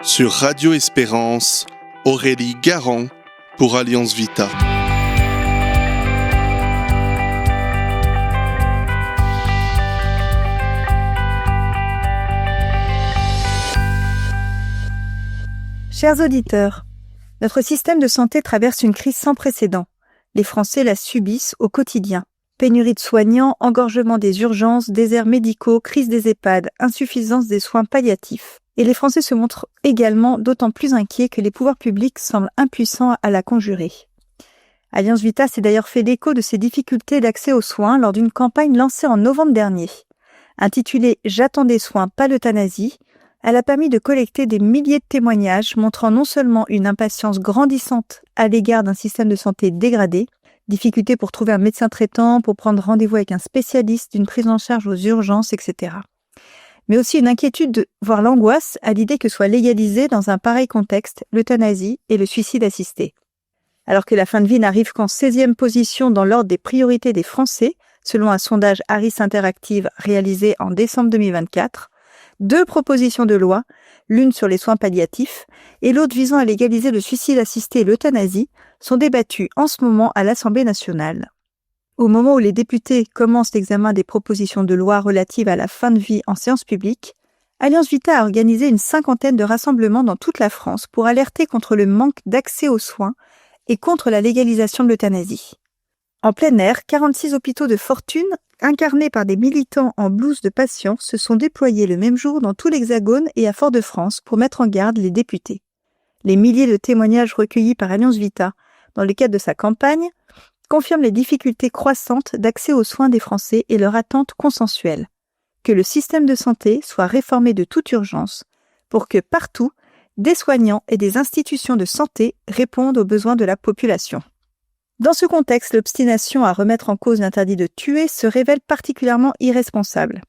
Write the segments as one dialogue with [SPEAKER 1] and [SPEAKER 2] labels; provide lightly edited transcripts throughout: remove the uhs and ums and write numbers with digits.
[SPEAKER 1] Sur Radio Espérance, Aurélie Garand pour Alliance Vita.
[SPEAKER 2] Chers auditeurs, notre système de santé traverse une crise sans précédent. Les Français la subissent au quotidien. Pénurie de soignants, engorgement des urgences, déserts médicaux, crise des EHPAD, insuffisance des soins palliatifs. Et les Français se montrent également d'autant plus inquiets que les pouvoirs publics semblent impuissants à la conjurer. Alliance Vita s'est d'ailleurs fait l'écho de ces difficultés d'accès aux soins lors d'une campagne lancée en novembre dernier. Intitulée « J'attends des soins, pas l'euthanasie », elle a permis de collecter des milliers de témoignages montrant non seulement une impatience grandissante à l'égard d'un système de santé dégradé, difficulté pour trouver un médecin traitant, pour prendre rendez-vous avec un spécialiste, d'une prise en charge aux urgences, etc. Mais aussi une inquiétude, voire l'angoisse, à l'idée que soit légalisé dans un pareil contexte l'euthanasie et le suicide assisté. Alors que la fin de vie n'arrive qu'en 16e position dans l'ordre des priorités des Français, selon un sondage Harris Interactive réalisé en décembre 2024, 2 propositions de loi, l'une sur les soins palliatifs et l'autre visant à légaliser le suicide assisté et l'euthanasie, sont débattues en ce moment à l'Assemblée nationale. Au moment où les députés commencent l'examen des propositions de loi relatives à la fin de vie en séance publique, Alliance Vita a organisé une 50aine de rassemblements dans toute la France pour alerter contre le manque d'accès aux soins et contre la légalisation de l'euthanasie. En plein air, 46 hôpitaux de fortune, incarnés par des militants en blouse de patients, se sont déployés le même jour dans tout l'Hexagone et à Fort-de-France pour mettre en garde les députés. Les milliers de témoignages recueillis par Alliance Vita dans le cadre de sa campagne confirment les difficultés croissantes d'accès aux soins des Français et leur attente consensuelle. Que le système de santé soit réformé de toute urgence pour que partout, des soignants et des institutions de santé répondent aux besoins de la population. Dans ce contexte, l'obstination à remettre en cause l'interdit de tuer se révèle particulièrement irresponsable.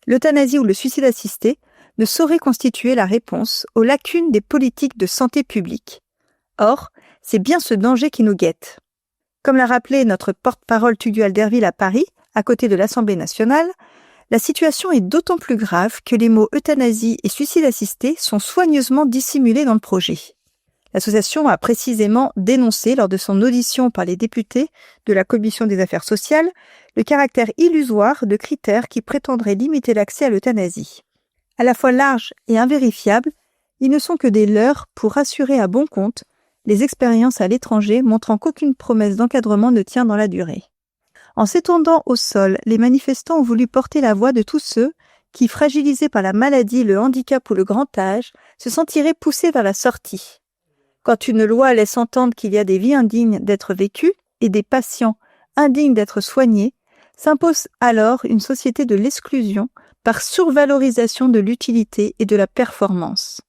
[SPEAKER 2] L'euthanasie ou le suicide assisté ne saurait constituer la réponse aux lacunes des politiques de santé publique. Or, c'est bien ce danger qui nous guette. Comme l'a rappelé notre porte-parole Tugdual-Derville à Paris, à côté de l'Assemblée nationale, la situation est d'autant plus grave que les mots euthanasie et suicide assisté sont soigneusement dissimulés dans le projet. L'association a précisément dénoncé lors de son audition par les députés de la Commission des affaires sociales le caractère illusoire de critères qui prétendraient limiter l'accès à l'euthanasie. À la fois larges et invérifiables, ils ne sont que des leurres pour rassurer à bon compte les expériences à l'étranger montrant qu'aucune promesse d'encadrement ne tient dans la durée. En s'étendant au sol, les manifestants ont voulu porter la voix de tous ceux qui, fragilisés par la maladie, le handicap ou le grand âge, se sentiraient poussés vers la sortie. Quand une loi laisse entendre qu'il y a des vies indignes d'être vécues et des patients indignes d'être soignés, s'impose alors une société de l'exclusion par survalorisation de l'utilité et de la performance.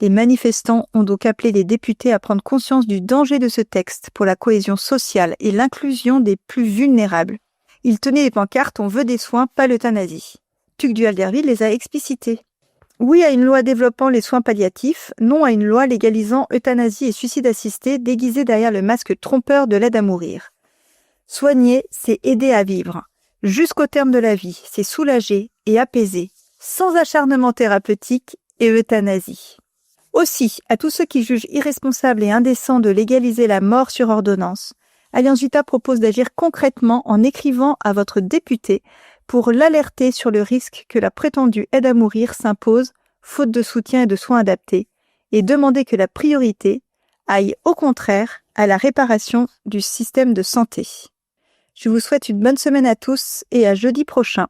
[SPEAKER 2] Les manifestants ont donc appelé les députés à prendre conscience du danger de ce texte pour la cohésion sociale et l'inclusion des plus vulnérables. Ils tenaient les pancartes « On veut des soins, pas l'euthanasie ». Tugdual-Derville les a explicités. Oui à une loi développant les soins palliatifs, non à une loi légalisant euthanasie et suicide assisté déguisée derrière le masque trompeur de l'aide à mourir. Soigner, c'est aider à vivre. Jusqu'au terme de la vie, c'est soulager et apaiser, sans acharnement thérapeutique et euthanasie. Aussi, à tous ceux qui jugent irresponsable et indécent de légaliser la mort sur ordonnance, Alliance Vita propose d'agir concrètement en écrivant à votre député pour l'alerter sur le risque que la prétendue aide à mourir s'impose, faute de soutien et de soins adaptés, et demander que la priorité aille au contraire à la réparation du système de santé. Je vous souhaite une bonne semaine à tous et à jeudi prochain.